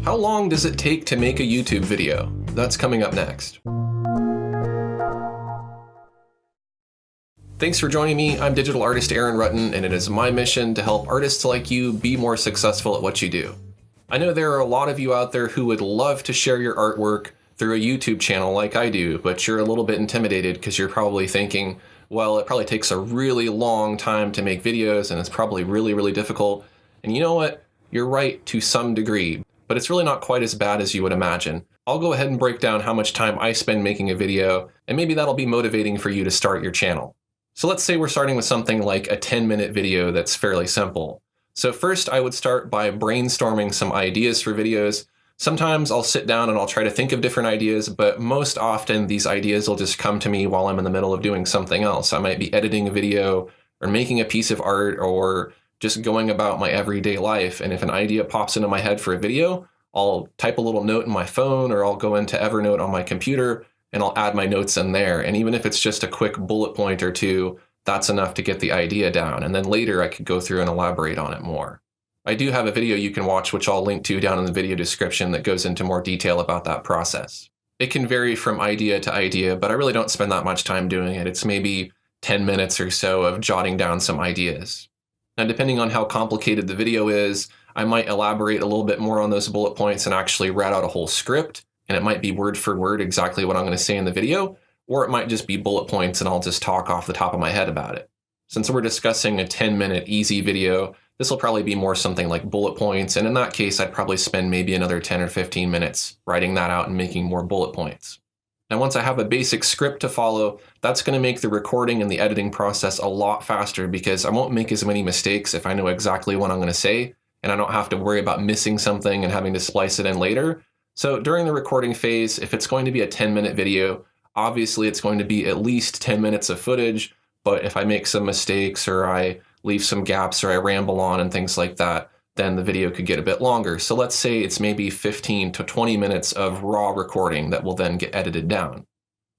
How long does it take to make a YouTube video? That's coming up next. Thanks for joining me. I'm digital artist Aaron Rutten, and it is my mission to help artists like you be more successful at what you do. I know there are a lot of you out there who would love to share your artwork through a YouTube channel like I do, but you're a little bit intimidated because you're probably thinking, well, it probably takes a really long time to make videos and it's probably really difficult. And you know what? You're right to some degree, but it's really not quite as bad as you would imagine. I'll go ahead and break down how much time I spend making a video, and maybe that'll be motivating for you to start your channel. So let's say we're starting with something like a 10-minute video that's fairly simple. So first I would start by brainstorming some ideas for videos. Sometimes I'll sit down and I'll try to think of different ideas, but most often these ideas will just come to me while I'm in the middle of doing something else. I might be editing a video or making a piece of art or just going about my everyday life. And if an idea pops into my head for a video, I'll type a little note in my phone or I'll go into Evernote on my computer and I'll add my notes in there. And even if it's just a quick bullet point or two, that's enough to get the idea down. And then later I could go through and elaborate on it more. I do have a video you can watch, which I'll link to down in the video description, that goes into more detail about that process. It can vary from idea to idea, but I really don't spend that much time doing it. It's maybe 10 minutes or so of jotting down some ideas. Now, depending on how complicated the video is, I might elaborate a little bit more on those bullet points and actually write out a whole script, and it might be word for word exactly what I'm going to say in the video, or it might just be bullet points and I'll just talk off the top of my head about it. Since we're discussing a 10-minute easy video, this will probably be more something like bullet points, and in that case, I'd probably spend maybe another 10 or 15 minutes writing that out and making more bullet points. Now, once I have a basic script to follow, that's going to make the recording and the editing process a lot faster because I won't make as many mistakes if I know exactly what I'm going to say, and I don't have to worry about missing something and having to splice it in later. So during the recording phase, if it's going to be a 10-minute video, obviously it's going to be at least 10 minutes of footage, but if I make some mistakes or I leave some gaps or I ramble on and things like that, then the video could get a bit longer. So let's say it's maybe 15 to 20 minutes of raw recording that will then get edited down.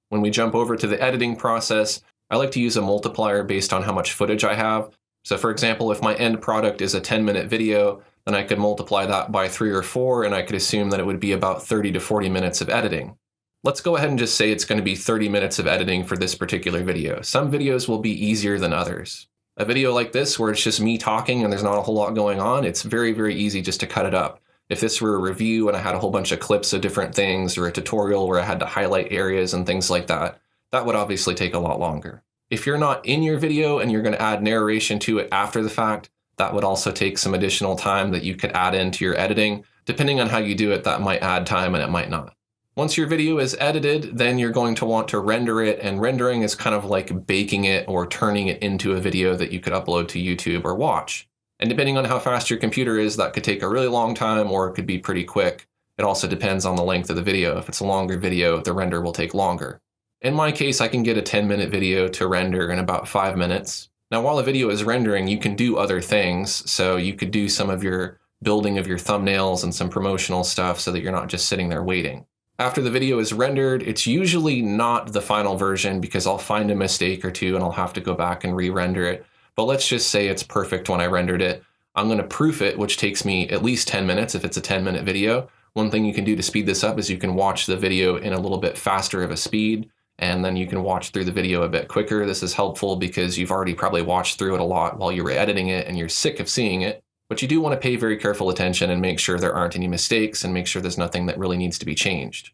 When we jump over to the editing process, I like to use a multiplier based on how much footage I have. So for example, if my end product is a 10-minute video, then I could multiply that by 3 or 4, and I could assume that it would be about 30 to 40 minutes of editing. Let's go ahead and just say it's going to be 30 minutes of editing for this particular video. Some videos will be easier than others. A video like this, where it's just me talking and there's not a whole lot going on, it's very easy just to cut it up. If this were a review and I had a whole bunch of clips of different things, or a tutorial where I had to highlight areas and things like that, that would obviously take a lot longer. If you're not in your video and you're going to add narration to it after the fact, that would also take some additional time that you could add into your editing. Depending on how you do it, that might add time and it might not. Once your video is edited, then you're going to want to render it, and rendering is kind of like baking it or turning it into a video that you could upload to YouTube or watch. And depending on how fast your computer is, that could take a really long time or it could be pretty quick. It also depends on the length of the video. If it's a longer video, the render will take longer. In my case, I can get a 10-minute video to render in about 5 minutes. Now, while a video is rendering, you can do other things. So you could do some of your building of your thumbnails and some promotional stuff so that you're not just sitting there waiting. After the video is rendered, it's usually not the final version because I'll find a mistake or two and I'll have to go back and re-render it. But let's just say it's perfect when I rendered it. I'm going to proof it, which takes me at least 10 minutes if it's a 10-minute video. One thing you can do to speed this up is you can watch the video in a little bit faster of a speed, and then you can watch through the video a bit quicker. This is helpful because you've already probably watched through it a lot while you were editing it and you're sick of seeing it. But you do want to pay very careful attention and make sure there aren't any mistakes and make sure there's nothing that really needs to be changed.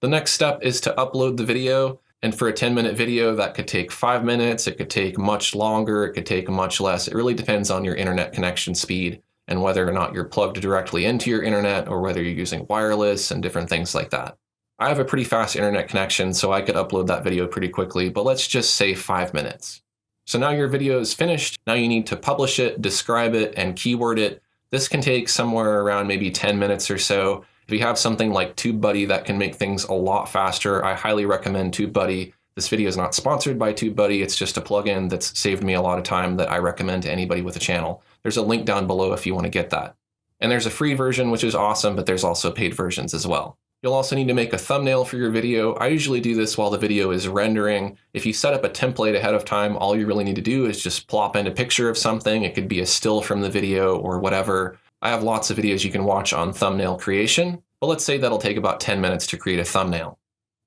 The next step is to upload the video. And for a 10-minute video, that could take 5 minutes. It could take much longer. It could take much less. It really depends on your internet connection speed and whether or not you're plugged directly into your internet or whether you're using wireless and different things like that. I have a pretty fast internet connection, so I could upload that video pretty quickly, but let's just say 5 minutes. So now your video is finished. Now you need to publish it, describe it, and keyword it. This can take somewhere around maybe 10 minutes or so. If you have something like TUBEBUDDY that can make things a lot faster, I highly recommend TUBEBUDDY. This video is not sponsored by TUBEBUDDY. It's just a plugin that's saved me a lot of time that I recommend to anybody with a channel. There's a link down below if you want to get that. And there's a free version, which is awesome, but there's also paid versions as well. You'll also need to make a thumbnail for your video. I usually do this while the video is rendering. If you set up a template ahead of time, all you really need to do is just plop in a picture of something. It could be a still from the video or whatever. I have lots of videos you can watch on thumbnail creation, but let's say that'll take about 10 minutes to create a thumbnail.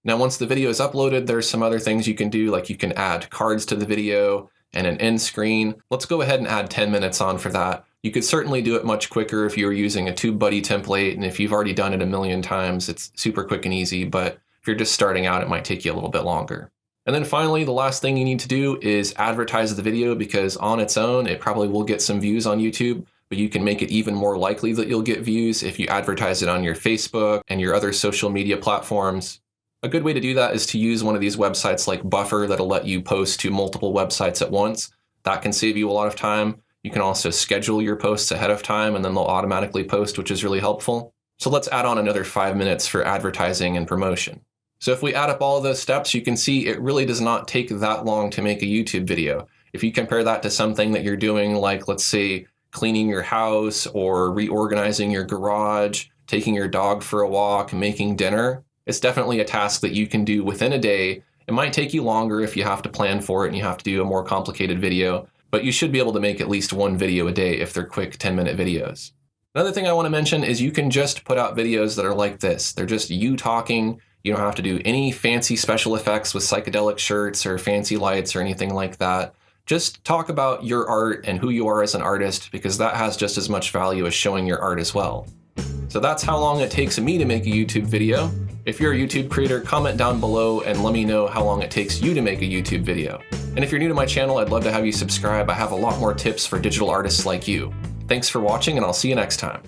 Now, once the video is uploaded, there's some other things you can do, like you can add cards to the video and an end screen. Let's go ahead and add 10 minutes on for that. You could certainly do it much quicker if you were using a TUBEBUDDY template, and if you've already done it a million times, it's super quick and easy, but if you're just starting out, it might take you a little bit longer. And then finally, the last thing you need to do is advertise the video, because on its own, it probably will get some views on YouTube, but you can make it even more likely that you'll get views if you advertise it on your Facebook and your other social media platforms. A good way to do that is to use one of these websites like Buffer that'll let you post to multiple websites at once. That can save you a lot of time. You can also schedule your posts ahead of time and then they'll automatically post, which is really helpful. So let's add on another 5 minutes for advertising and promotion. So if we add up all of those steps, you can see it really does not take that long to make a YouTube video. If you compare that to something that you're doing, like let's say cleaning your house or reorganizing your garage, taking your dog for a walk, making dinner, it's definitely a task that you can do within a day. It might take you longer if you have to plan for it and you have to do a more complicated video, but you should be able to make at least one video a day if they're quick 10-minute videos. Another thing I want to mention is you can just put out videos that are like this. They're just you talking. You don't have to do any fancy special effects with psychedelic shirts or fancy lights or anything like that. Just talk about your art and who you are as an artist, because that has just as much value as showing your art as well. So that's how long it takes me to make a YouTube video. If you're a YouTube creator, comment down below and let me know how long it takes you to make a YouTube video. And if you're new to my channel, I'd love to have you subscribe. I have a lot more tips for digital artists like you. Thanks for watching, and I'll see you next time.